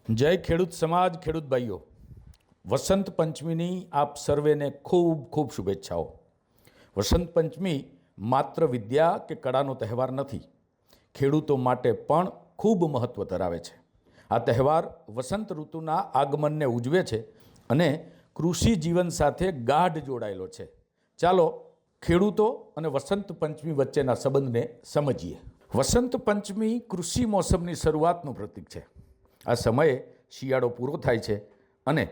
જય ખેડૂત સમાજ, ખેડૂત ભાઈઓ, વસંત પંચમીની આપ સર્વેને ખૂબ ખૂબ શુભેચ્છાઓ। વસંત પંચમી માત્ર વિદ્યા કે કળાનો તહેવાર નથી, ખેડૂતો માટે પણ ખૂબ મહત્ત્વ ધરાવે છે। આ તહેવાર વસંત ઋતુના આગમનને ઉજવે છે અને કૃષિ જીવન સાથે ગાઢ જોડાયેલો છે। ચાલો ખેડૂતો અને વસંત પંચમી વચ્ચેના સંબંધને સમજીએ। વસંત પંચમી કૃષિ મોસમની શરૂઆતનું પ્રતીક છે। આ સમયે શિયાળો પૂરો થાય છે અને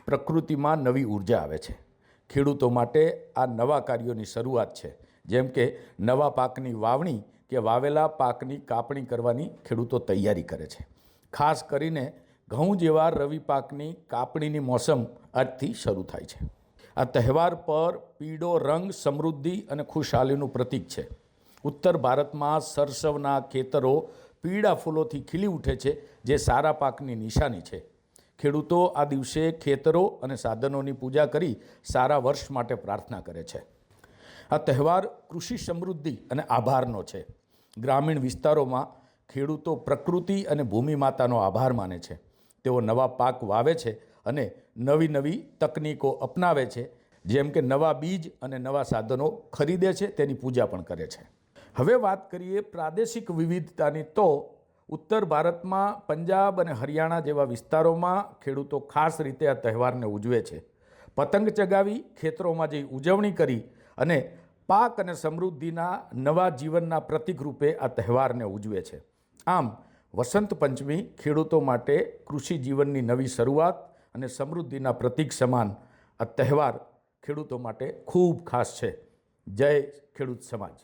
પ્રકૃતિમાં નવી ઉર્જા આવે છે। ખેડૂતો માટે આ નવા કાર્યોની શરૂઆત છે, જેમ કે નવા પાકની વાવણી કે વાવેલા પાકની કાપણી કરવાની ખેડૂતો તૈયારી કરે છે। ખાસ કરીને ઘઉં જેવા રવિ પાકની કાપણીની મોસમ આજથી શરૂ થાય છે। આ તહેવાર પર પીળો રંગ સમૃદ્ધિ અને ખુશહાલીનું પ્રતીક છે। ઉત્તર ભારતમાં સરસવના ખેતરો પીળા ફૂલોથી ખીલી ઉઠે છે, જે સારા પાકની નિશાની છે। ખેડૂતો આ દિવસે ખેતરો અને સાધનોની પૂજા કરી સારા વર્ષ માટે પ્રાર્થના કરે છે। આ તહેવાર કૃષિ સમૃદ્ધિ અને આભારનો છે। ગ્રામીણ વિસ્તારોમાં ખેડૂતો પ્રકૃતિ અને ભૂમિ માતાનો આભાર માને છે। તેઓ નવા પાક વાવે છે અને નવી નવી તકનીકો અપનાવે છે, જેમ કે નવા બીજ અને નવા સાધનો ખરીદે છે, તેની પૂજા પણ કરે છે। હવે વાત કરીએ પ્રાદેશિક વિવિધતાની, તો ઉત્તર ભારતમાં પંજાબ અને હરિયાણા જેવા વિસ્તારોમાં ખેડૂતો ખાસ રીતે આ તહેવારને ઉજવે છે। પતંગ ચગાવી ખેતરોમાં જઈ ઉજવણી કરી અને પાક અને સમૃદ્ધિના નવા જીવનના પ્રતીક રૂપે આ તહેવારને ઉજવે છે। આમ વસંત પંચમી ખેડૂતો માટે કૃષિ જીવનની નવી શરૂઆત અને સમૃદ્ધિના પ્રતીક સમાન આ તહેવાર ખેડૂતો માટે ખૂબ ખાસ છે। જય ખેડૂત સમાજ।